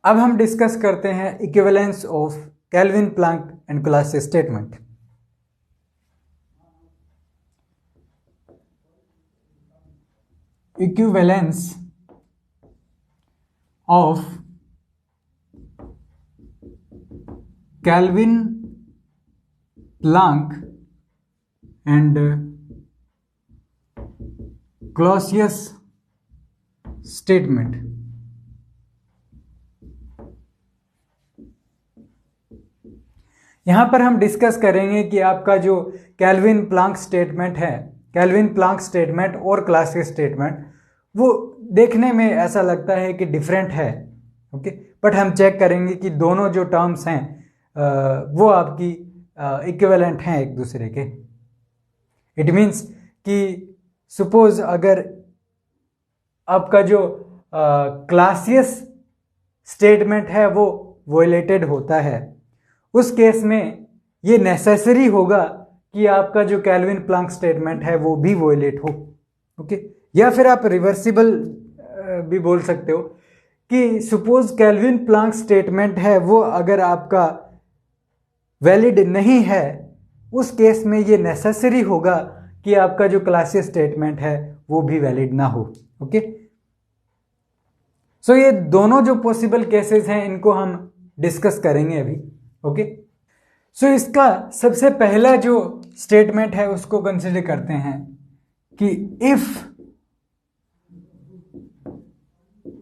अब हम डिस्कस करते हैं equivalence of Kelvin Planck and Clausius statement. Equivalence of Kelvin Planck and Clausius statement. यहां पर हम डिस्कस करेंगे कि आपका जो केल्विन प्लैंक स्टेटमेंट है, केल्विन प्लैंक स्टेटमेंट और क्लासियस स्टेटमेंट, वो देखने में ऐसा लगता है कि डिफरेंट है, ओके, बट हम चेक करेंगे कि दोनों जो टर्म्स हैं वो आपकी इक्विवेलेंट हैं एक दूसरे के। इट मीन्स कि सपोज अगर आपका जो क्लासियस स्टेटमेंट है वो वोलेटेड होता है, उस केस में ये नेसेसरी होगा कि आपका जो केल्विन प्लैंक स्टेटमेंट है वो भी वोलेट हो, ओके। या फिर आप रिवर्सिबल भी बोल सकते हो कि सपोज केल्विन प्लैंक स्टेटमेंट है वो अगर आपका वैलिड नहीं है, उस केस में ये नेसेसरी होगा कि आपका जो क्लासियस स्टेटमेंट है वो भी वैलिड ना हो, ओके। सो ये दोनों जो पॉसिबल केसेस हैं इनको हम डिस्कस करेंगे अभी, ओके। सो इसका सबसे पहला जो स्टेटमेंट है उसको कंसिडर करते हैं कि if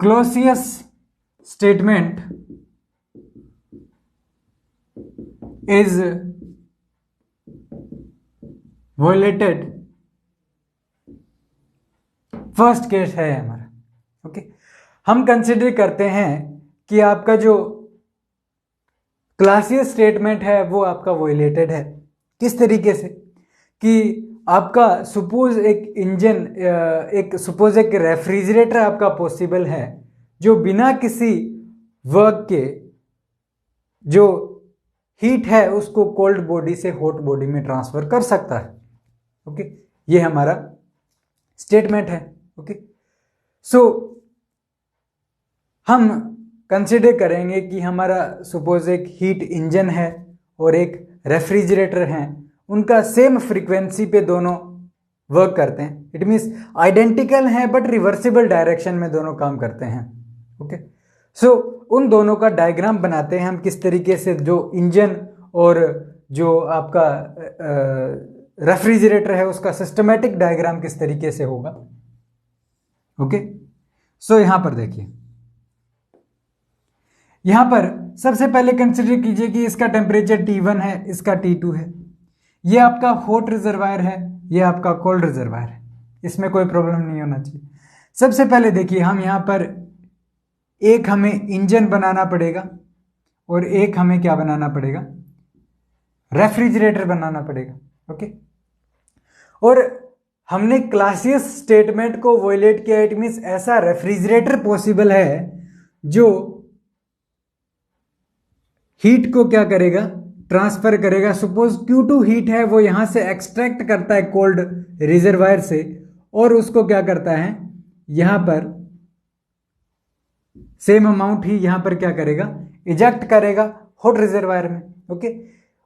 Clausius statement is violated, first case है हमारा, ओके। हम कंसिडर करते हैं कि आपका जो क्लासियस स्टेटमेंट है वो आपका वोलेटेड है। किस तरीके से कि आपका सपोज एक इंजन, सपोज एक रेफ्रिजरेटर आपका पॉसिबल है जो बिना किसी वर्क के जो हीट है उसको कोल्ड बॉडी से हॉट बॉडी में ट्रांसफर कर सकता है, ओके। ये हमारा स्टेटमेंट है, ओके। सो हम कंसिडर करेंगे कि हमारा सपोज एक हीट इंजन है और एक रेफ्रिजरेटर है, उनका सेम फ्रीक्वेंसी पे दोनों वर्क करते हैं। इट मीन्स आइडेंटिकल हैं बट रिवर्सिबल डायरेक्शन में दोनों काम करते हैं, ओके। सो उन दोनों का डायग्राम बनाते हैं हम, किस तरीके से जो इंजन और जो आपका रेफ्रिजरेटर है उसका सिस्टमेटिक डायग्राम किस तरीके से होगा, ओके। सो यहां पर देखिए, यहां पर सबसे पहले कंसिडर कीजिए कि इसका टेम्परेचर T1 है, इसका T2 है। ये आपका हॉट रिजर्वायर है, ये आपका कोल्ड रिजर्वायर है, इसमें कोई प्रॉब्लम नहीं होना चाहिए। सबसे पहले देखिए, हम यहां पर एक हमें इंजन बनाना पड़ेगा और एक हमें क्या बनाना पड़ेगा, रेफ्रिजरेटर बनाना पड़ेगा, ओके। और हमने क्लासियस स्टेटमेंट को वोलेट किया, इट मीन्स ऐसा रेफ्रिजरेटर पॉसिबल है जो हीट को क्या करेगा, ट्रांसफर करेगा। सपोज Q2 हीट है, वो यहां से एक्सट्रैक्ट करता है कोल्ड रिजर्वायर से और उसको क्या करता है, यहां पर सेम अमाउंट ही यहां पर क्या करेगा, इजेक्ट करेगा हॉट रिजर्वायर में, ओके।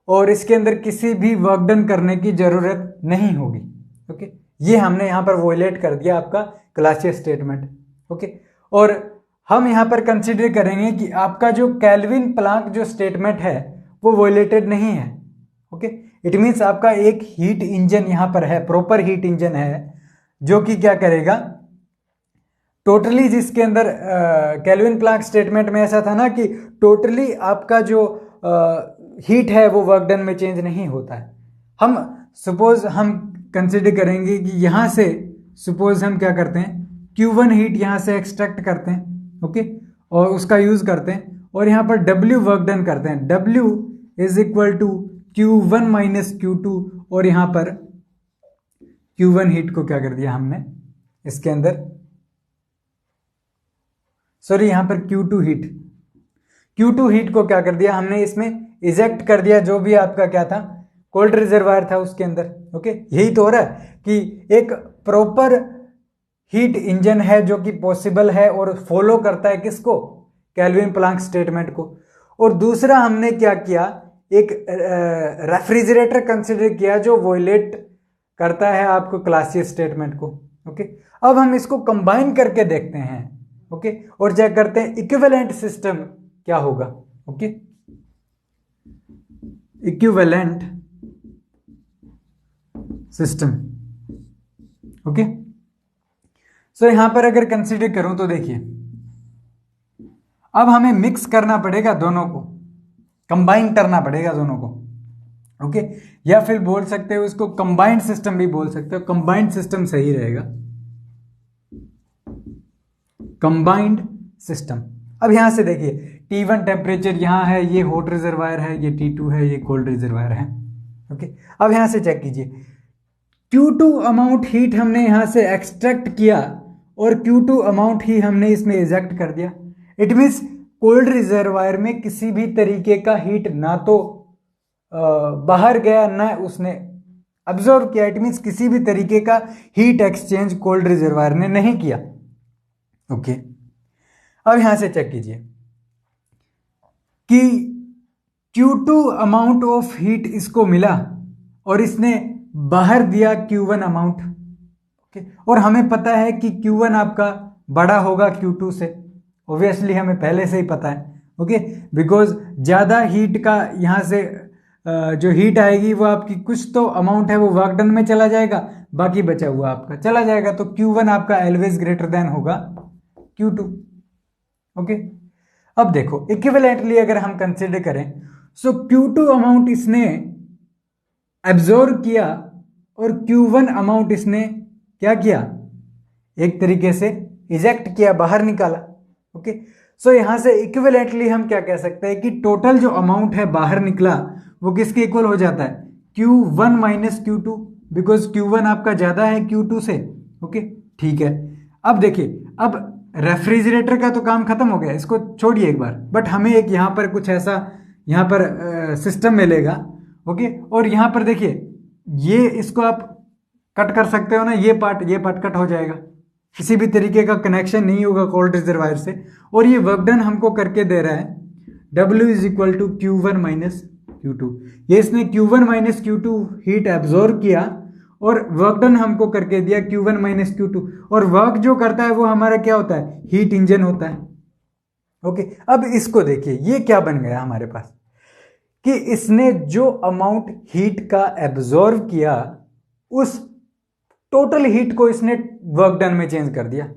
और इसके अंदर किसी भी वर्क डन करने की जरूरत नहीं होगी, ओके। ये हमने यहां पर वोलेट कर दिया आपका क्लासियस स्टेटमेंट, ओके। और हम यहां पर कंसिडर करेंगे कि आपका जो केल्विन प्लैंक जो स्टेटमेंट है वो वोलेटेड नहीं है, ओके। इट मीन्स आपका एक हीट इंजन यहां पर है, प्रॉपर हीट इंजन है, जो कि क्या करेगा टोटली, जिसके अंदर केल्विन प्लैंक स्टेटमेंट में ऐसा था ना कि टोटली आपका जो हीट है वो वर्क डन में चेंज नहीं होता है। हम सपोज हम कंसिडर करेंगे कि यहां से सपोज हम क्या करते हैं, Q1 हीट यहां से एक्सट्रैक्ट करते हैं, ओके, और उसका यूज करते हैं और यहां पर W वर्क डन करते हैं। W is equal to Q1 minus Q2, और यहां पर Q1 हीट को क्या कर दिया हमने इसके अंदर, सॉरी यहां पर Q2 हीट को क्या कर दिया हमने इसमें इजेक्ट कर दिया, जो भी आपका क्या था कोल्ड रिजर्वायर था उसके अंदर, ओके। यही तो हो रहा है कि एक प्रॉपर हीट इंजन है जो कि पॉसिबल है और फॉलो करता है किसको, केल्विन प्लांक स्टेटमेंट को। और दूसरा हमने क्या किया, एक रेफ्रिजरेटर कंसिडर किया जो वोलेट करता है आपको क्लासियस स्टेटमेंट को। ओके, अब हम इसको कंबाइन करके देखते हैं। ओके, और चेक करते हैं इक्विवेलेंट सिस्टम क्या होगा। Okay, equivalent system. ओके, सो यहां पर अगर कंसीडर करूं तो देखिए, अब हमें मिक्स करना पड़ेगा दोनों को, कंबाइन करना पड़ेगा दोनों को। ओके, या फिर बोल सकते हो इसको कंबाइंड सिस्टम भी बोल सकते हो, कंबाइंड सिस्टम सही रहेगा, कंबाइंड सिस्टम। अब यहां से देखिए T1 टेम्परेचर यहां है, ये हॉट रिजर्वायर है, ये T2 है, ये कोल्ड रिजर्वायर है। ओके, अब यहां से चेक कीजिए, Q2 अमाउंट हीट हमने यहां से एक्सट्रैक्ट किया और Q2 अमाउंट ही हमने इसमें इजेक्ट कर दिया। इट मीन्स कोल्ड रिजर्वायर में किसी भी तरीके का हीट ना तो बाहर गया ना उसने अब्जॉर्व किया। इट मीन्स किसी भी तरीके का हीट एक्सचेंज कोल्ड रिजर्वायर ने नहीं किया। ओके, अब यहां से चेक कीजिए कि Q2 अमाउंट ऑफ हीट इसको मिला और इसने बाहर दिया Q1 अमाउंट। ओके, और हमें पता है कि Q1 आपका बड़ा होगा Q2 से, ऑब्वियसली हमें पहले से ही पता है। ओके, बिकॉज ज्यादा हीट का यहां से जो हीट आएगी वो आपकी कुछ तो अमाउंट है वो वर्क डन में चला जाएगा, बाकी बचा हुआ आपका चला जाएगा, तो Q1 आपका ऑलवेज ग्रेटर देन होगा Q2। ओके, अब देखो इक्विवेलेंटली अगर हम कंसीडर करें, सो Q2 अमाउंट इसने एब्जॉर्व किया और Q1 अमाउंट इसने क्या किया, एक तरीके से इजेक्ट किया, बाहर निकाला। ओके, सो यहां से इक्विवेलेंटली हम क्या कह सकते हैं कि टोटल जो अमाउंट है बाहर निकला वो किसके इक्वल हो जाता है, Q1 minus Q2, because Q1 आपका ज्यादा है Q2 से। ओके, ठीक है। अब देखिए, अब रेफ्रिजरेटर का तो काम खत्म हो गया, इसको छोड़िए एक बार, बट हमें एक यहां पर कुछ ऐसा यहां पर सिस्टम मिलेगा। ओके, और यहां पर देखिए ये इसको आप कट कर सकते हो ना, ये पार्ट कट हो जाएगा, किसी भी तरीके का कनेक्शन नहीं होगा कोल्ड रिजर्वायर से, और ये वर्क डन हमको करके दे रहा है W is equal to Q1 minus Q2। ये इसने Q1 minus Q2 heat absorb किया और वर्क डन हमको करके दिया Q1 माइनस Q2, और वर्क जो करता है वो हमारा क्या होता है, हीट इंजन होता है। ओके, अब इसको देखिए, ये क्या बन गया हमारे पास कि इसने जो अमाउंट हीट का एब्जॉर्व किया उस टोटल हीट को इसने वर्क डन में चेंज कर दिया।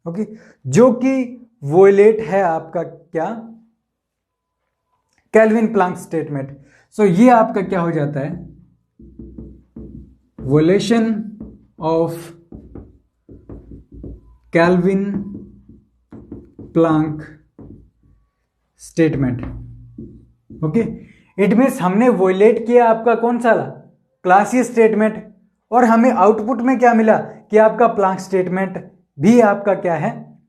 ओके, जो कि वोलेट है आपका क्या, केल्विन प्लांक स्टेटमेंट। सो ये आपका क्या हो जाता है, वोलेशन of kelvin Planck statement. Okay, it means हमने वोलेट किया आपका कौन सा, क्लासियस स्टेटमेंट, और हमें आउटपुट में क्या मिला कि आपका प्लांक स्टेटमेंट भी आपका क्या है,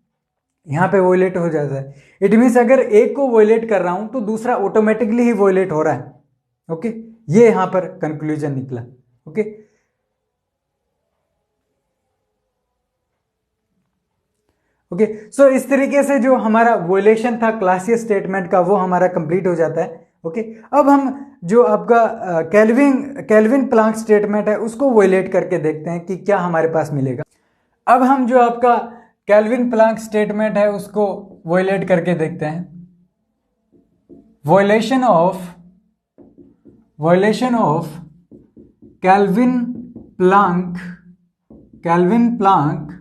यहां पे वोलेट हो जाता है। इट मीन्स अगर एक को वोलेट कर रहा हूं तो दूसरा ऑटोमेटिकली ही वोलेट हो रहा है। ओके, ये यहां पर कंक्लूजन निकला। ओके, ओके, सो इस तरीके से जो हमारा वोलेशन था क्लासियस स्टेटमेंट का वो हमारा कंप्लीट हो जाता है। ओके, अब हम जो आपका केल्विन प्लांक स्टेटमेंट है उसको वोलेट करके देखते हैं कि क्या हमारे पास मिलेगा। अब हम जो आपका केल्विन प्लांक स्टेटमेंट है उसको वोलेट करके देखते हैं। वोलेशन of kelvin Planck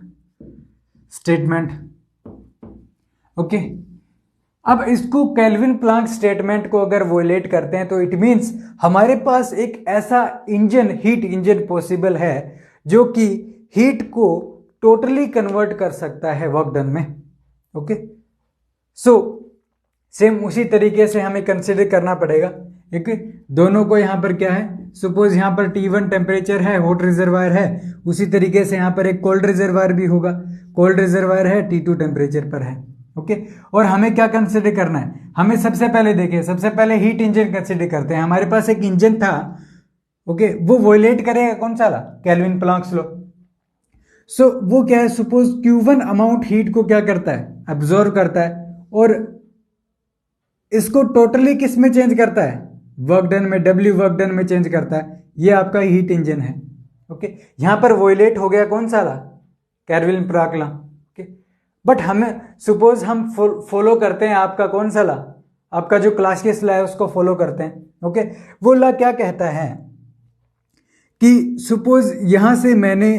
statement. Okay, अब इसको केल्विन प्लांक स्टेटमेंट को अगर वोलेट करते हैं तो इट मींस हमारे पास एक ऐसा इंजन, हीट इंजन पॉसिबल है जो कि हीट को टोटली कन्वर्ट कर सकता है वर्क डन में। ओके, सो सेम उसी तरीके से हमें कंसिडर करना पड़ेगा। ओके, दोनों को यहां पर क्या है, सपोज यहां पर T1 टेम्परेचर है, हॉट रिजर्वायर है, उसी तरीके से यहां पर एक कोल्ड रिजर्वायर भी होगा, कोल्ड रिजर्वायर है, T2 टेम्परेचर पर है। ओके, और हमें क्या कंसिडर करना है, हमें सबसे पहले देखिए, सबसे पहले हीट इंजन कंसिडर करते हैं। हमारे पास एक इंजन था, ओके, वो वोलेट करेगा कौन सा, केल्विन प्लांक्स लॉ। सो वो क्या है, सपोज Q1 अमाउंट हीट को क्या करता है, एब्जॉर्व करता है, और इसको टोटली किस में चेंज करता है, वर्क डन में, डब्ल्यू वर्क डन में चेंज करता है। ये आपका हीट इंजन है। ओके, यहां पर वोयलेट हो गया कौन सा law, Kelvin Planck law. Okay, but हमें सपोज हम फॉलो करते हैं आपका कौन सा ला, आपका जो क्लासियस ला है उसको फॉलो करते हैं। ओके, वो ला क्या कहता है कि सपोज यहां से मैंने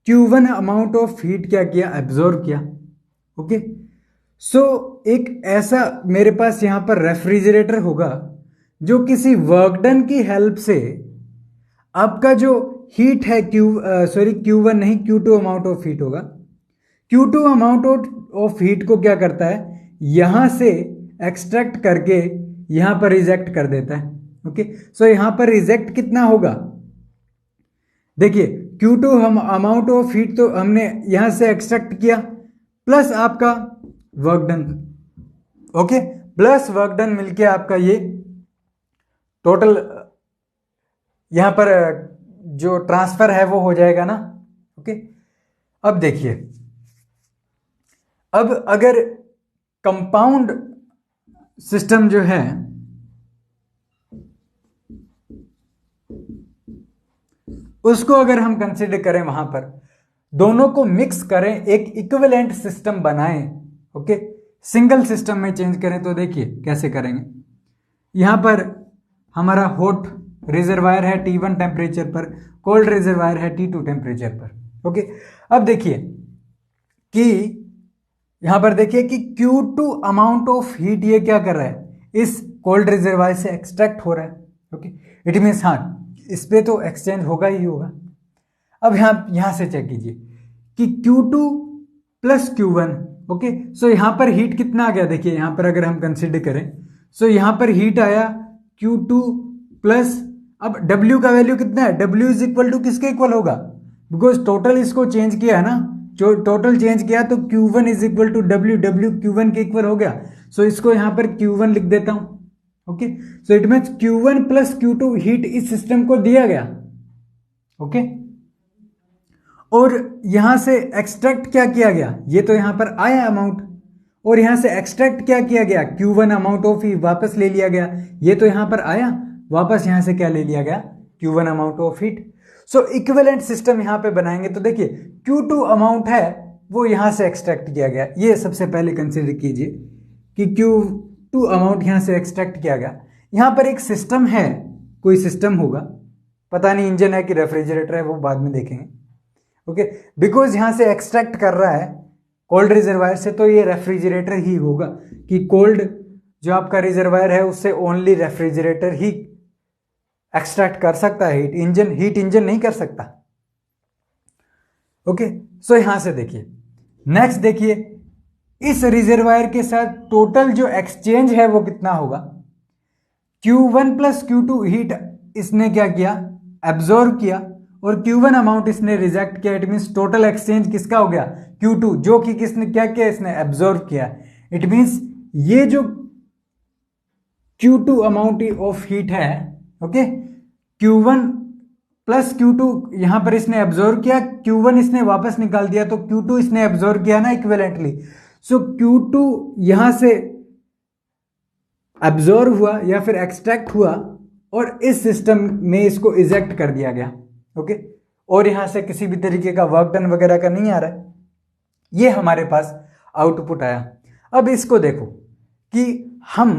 Q1 अमाउंट ऑफ हीट क्या किया, एब्जॉर्ब किया। ओके, सो एक ऐसा मेरे पास यहां पर रेफ्रिजरेटर होगा जो किसी वर्क डन की हेल्प से आपका जो हीट है Q1 नहीं, Q2 अमाउंट ऑफ हीट होगा। Q2 अमाउंट ऑफ हीट को क्या करता है, यहां से एक्सट्रैक्ट करके यहां पर रिजेक्ट कर देता है। ओके, सो यहां पर रिजेक्ट कितना होगा, देखिए Q2 हम अमाउंट ऑफ हीट तो हमने यहां से एक्सट्रैक्ट किया, प्लस आपका work done. Okay, plus work done मिलके आपका ये टोटल यहां पर जो ट्रांसफर है वो हो जाएगा ना। ओके, अब देखिए, अब अगर कंपाउंड सिस्टम जो है उसको अगर हम कंसिडर करें, वहां पर दोनों को मिक्स करें, एक इक्विवेलेंट सिस्टम बनाएं। ओके, सिंगल सिस्टम में चेंज करें तो देखिए कैसे करेंगे। यहां पर हमारा हॉट रिजर्वायर है T1 टेम्परेचर पर, कोल्ड रिजर्वायर है T2 टेम्परेचर पर। ओके, अब देखिए कि यहां पर देखिए कि Q2 अमाउंट ऑफ हीट ये क्या कर रहा है, इस कोल्ड रिजर्वायर से एक्सट्रैक्ट हो रहा है। ओके, इट मीन्स हाँ, इस पे तो एक्सचेंज होगा ही होगा। अब यहां से चेक कीजिए कि Q2 प्लस Q1। ओके, सो यहां पर हीट कितना आ गया, देखिए यहां पर अगर हम कंसिडर करें, सो यहां पर हीट आया Q2 प्लस, अब W का वैल्यू कितना है, W इज इक्वल टू किसके इक्वल होगा, बिकॉज टोटल इसको चेंज किया है ना, जो टोटल चेंज किया तो Q1 is equal to W Q1 के इक्वल हो गया। सो इसको यहां पर Q1 लिख देता हूं। Okay, so it means Q1 plus Q2 heat इस सिस्टम को दिया गया। ओके, और यहां से एक्सट्रैक्ट क्या किया गया, ये तो यहां पर आया अमाउंट, और यहां से एक्सट्रैक्ट क्या किया गया, Q1 अमाउंट ऑफ हीट वापस ले लिया गया, ये तो यहां पर आया, वापस यहां से क्या ले लिया गया, Q1 amount of heat. So equivalent system यहां पे बनाएंगे तो देखिए Q2 अमाउंट है वो यहां से एक्सट्रैक्ट किया गया, ये सबसे पहले कंसिडर कीजिए कि Q2 अमाउंट यहां से एक्सट्रैक्ट किया गया। यहां पर एक सिस्टम है, कोई सिस्टम होगा, पता नहीं इंजन है कि रेफ्रिजरेटर है, वो बाद में देखेंगे। ओके, बिकॉज यहां से एक्सट्रैक्ट कर रहा है कोल्ड रिजर्वायर से, तो ये रेफ्रिजरेटर ही होगा कि कोल्ड जो आपका रिजर्वायर है उससे ओनली रेफ्रिजरेटर ही एक्सट्रैक्ट कर सकता है हीट इंजन नहीं कर सकता। ओके, सो यहां से देखिए, नेक्स्ट देखिए, इस रिजर्वायर के साथ टोटल जो एक्सचेंज है वो कितना होगा, Q1 प्लस Q2 हीट इसने क्या किया, एब्जॉर्ब किया, और Q1 अमाउंट इसने रिजेक्ट किया। इट मीन्स टोटल एक्सचेंज किसका हो गया, Q2, जो कि किसने क्या किया, इसने एब्जॉर्ब किया। इट मीन्स ये जो Q2 अमाउंट ऑफ हीट है, ओके, Q1 प्लस Q2 यहां पर इसने एब्जॉर्ब किया, Q1 इसने वापस निकाल दिया, तो Q2 इसने एब्जॉर्ब किया ना इक्विवेलेंटली। सो Q2 यहां से एब्जॉर्ब हुआ या फिर एक्सट्रैक्ट हुआ, और इस सिस्टम में इसको इजेक्ट कर दिया गया। ओके, और यहां से किसी भी तरीके का वर्क डन वगैरह का नहीं आ रहा है, ये हमारे पास आउटपुट आया। अब इसको देखो कि हम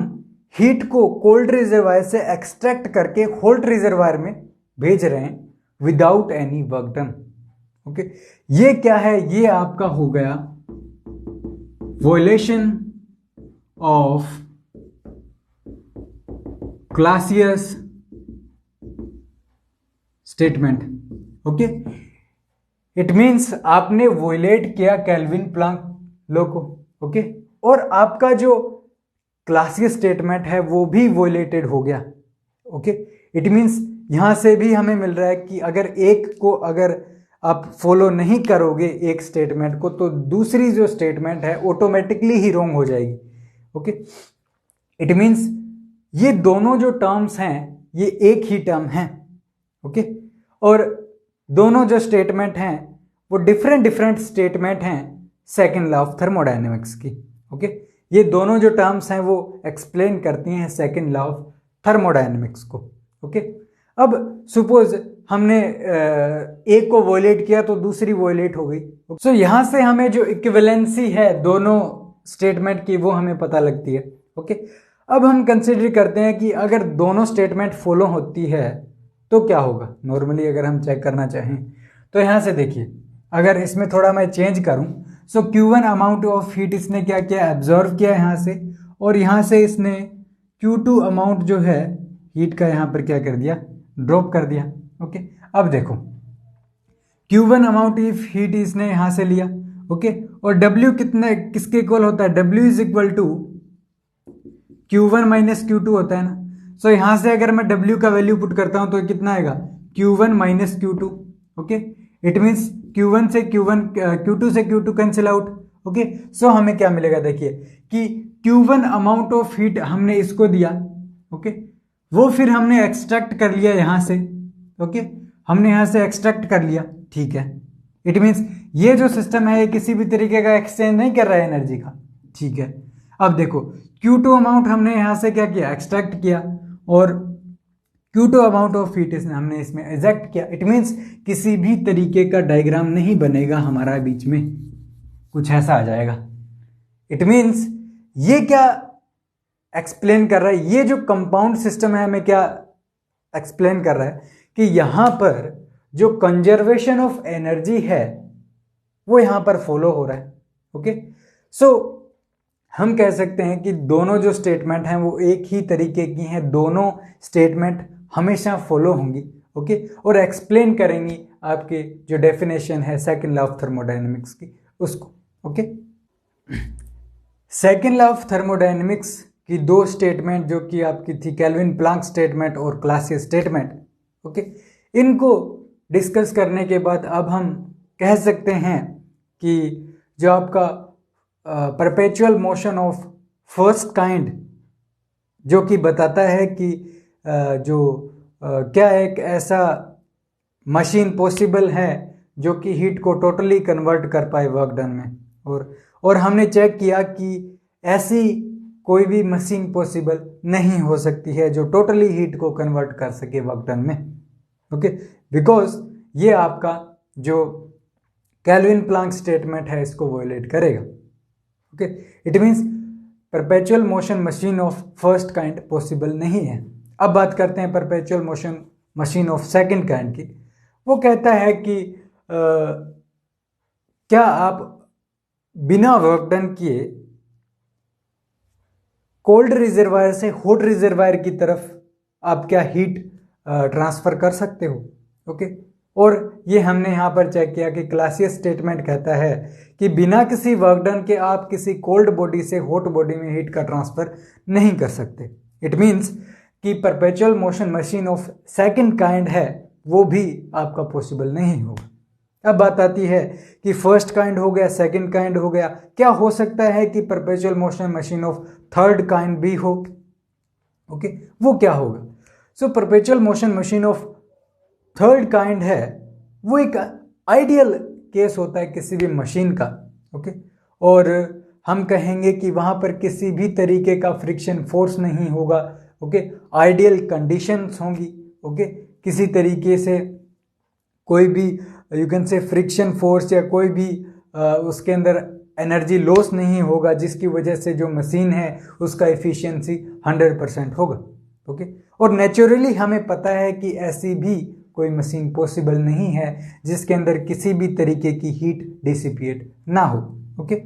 हीट को कोल्ड रिजर्वायर से एक्सट्रैक्ट करके हॉट रिजर्वायर में भेज रहे हैं without any work done. Okay, ये क्या है, ये आपका हो गया violation of Clausius statement. Okay, it means आपने वॉयलेट किया केल्विन प्लांक लॉ को। ओके, और आपका जो क्लासियस स्टेटमेंट है वो भी वॉयलेटेड हो गया। ओके, इट मीन्स यहां से भी हमें मिल रहा है कि अगर एक को अगर आप फॉलो नहीं करोगे एक स्टेटमेंट को, तो दूसरी जो स्टेटमेंट है ऑटोमेटिकली ही रॉन्ग हो जाएगी। ओके, इट मीन्स ये दोनों जो टर्म्स हैं ये एक ही टर्म हैं। ओके, और दोनों जो स्टेटमेंट हैं वो डिफरेंट स्टेटमेंट हैं सेकेंड लॉ ऑफ थर्मोडायनेमिक्स की। ओके, ये दोनों जो टर्म्स हैं वो एक्सप्लेन करती हैं सेकेंड लॉ ऑफ थर्मोडायनेमिक्स को। ओके, अब सपोज हमने एक को वोलेट किया तो दूसरी वोलेट हो गई। सो यहां से हमें जो इक्विवेलेंसी है दोनों स्टेटमेंट की वो हमें पता लगती है। ओके, अब हम कंसिडर करते हैं कि अगर दोनों स्टेटमेंट फॉलो होती है तो क्या होगा। नॉर्मली अगर हम चेक करना चाहें तो यहां से देखिए, अगर इसमें थोड़ा मैं चेंज करूं, सो Q1 अमाउंट ऑफ हीट इसने क्या किया, एब्जॉर्व किया यहाँ से, और यहाँ से इसने Q2 अमाउंट जो है हीट का यहाँ पर क्या कर दिया, ड्रॉप कर दिया। ओके, अब देखो Q1 अमाउंट ऑफ हीट इसने यहाँ से लिया। ओके, और W कितना किसके इक्वल होता है, W is equal to Q1 minus Q2 होता है ना। सो यहाँ से अगर मैं W का वैल्यू पुट करता हूँ तो कितना आएगा, Q1 minus Q2। Okay, it means Q1 से Q1, Q2 से Q2 कैंसिल आउट। ओके, सो हमें क्या मिलेगा, देखिए कि Q1 अमाउंट ऑफ हीट हमने इसको दिया। ओके, वो फिर हमने एक्सट्रैक्ट कर लिया यहाँ से। ओके, हमने यहाँ से एक्सट्रैक्ट कर लिया, ठीक है। इट मीन्स ये जो सिस्टम है ये किसी भी तरीके का एक्सचेंज नहीं कर रहा है एनर्जी का, ठीक है। अब देखो Q2 अमाउंट हमने यहाँ से क्या किया, एक्सट्रैक्ट किया, और Q2 अमाउंट ऑफ हीट हमने इसमें एजेक्ट किया। इट मीन्स किसी भी तरीके का डायग्राम नहीं बनेगा हमारा बीच में, कुछ ऐसा आ जाएगा। इट मीन्स ये क्या एक्सप्लेन कर रहा है, ये जो कंपाउंड सिस्टम है हमें क्या एक्सप्लेन कर रहा है कि यहां पर जो कंजर्वेशन ऑफ एनर्जी है वो यहां पर फॉलो हो रहा है। ओके, सो हम कह सकते हैं कि दोनों जो स्टेटमेंट हैं वो एक ही तरीके की हैं, दोनों स्टेटमेंट हमेशा फॉलो होंगी। ओके, और एक्सप्लेन करेंगी आपके जो डेफिनेशन है सेकेंड लॉ ऑफ थर्मोडायनेमिक्स की उसको। Okay, second law of thermodynamics की दो स्टेटमेंट जो कि आपकी थी केल्विन प्लांक स्टेटमेंट और क्लासियस स्टेटमेंट। ओके, इनको डिस्कस करने के बाद अब हम कह सकते हैं कि जो आपका perpetual motion of first kind जो कि बताता है कि क्या एक ऐसा मशीन पॉसिबल है जो कि हीट को टोटली कन्वर्ट कर पाए वर्क डन में, और हमने चेक किया कि ऐसी कोई भी मशीन पॉसिबल नहीं हो सकती है जो टोटली हीट को कन्वर्ट कर सके वर्क डन में। ओके, बिकॉज ये आपका जो केल्विन प्लांक स्टेटमेंट है इसको वोलेट करेगा। Okay, it means perpetual motion machine of first kind possible नहीं है। अब बात करते हैं perpetual motion machine of second kind की। वो कहता है कि क्या आप बिना वर्क डन किए कोल्ड रिजर्वायर से हॉट रिजर्वायर की तरफ आप क्या हीट ट्रांसफर कर सकते हो। ओके, और ये हमने यहाँ पर चेक किया कि क्लासियस स्टेटमेंट कहता है कि बिना किसी वर्क डन के आप किसी कोल्ड बॉडी से हॉट बॉडी में हीट का ट्रांसफर नहीं कर सकते। इट मीन्स कि perpetual motion machine of second kind है वो भी आपका पॉसिबल नहीं होगा। अब बात आती है कि फर्स्ट काइंड हो गया, सेकंड काइंड हो गया, क्या हो सकता है कि perpetual motion machine of third kind भी हो। ओके, वो क्या होगा। So perpetual motion machine of third kind है वो एक आइडियल केस होता है किसी भी मशीन का। ओके, और हम कहेंगे कि वहां पर किसी भी तरीके का फ्रिक्शन फोर्स नहीं होगा। ओके, आइडियल कंडीशंस होंगी। ओके, किसी तरीके से कोई भी you can say friction force या कोई भी उसके अंदर एनर्जी लॉस नहीं होगा जिसकी वजह से जो मशीन है उसका एफिशिएंसी 100% होगा। ओके, और नेचुरली हमें पता है कि ऐसी भी कोई मशीन पॉसिबल नहीं है जिसके अंदर किसी भी तरीके की हीट डिसिपिएट ना हो। ओके,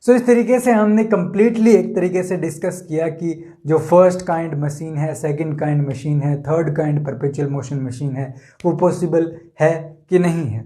सो इस तरीके से हमने कंप्लीटली एक तरीके से डिस्कस किया कि जो फर्स्ट काइंड मशीन है, सेकंड काइंड मशीन है, third kind perpetual motion machine है वो पॉसिबल है कि नहीं है।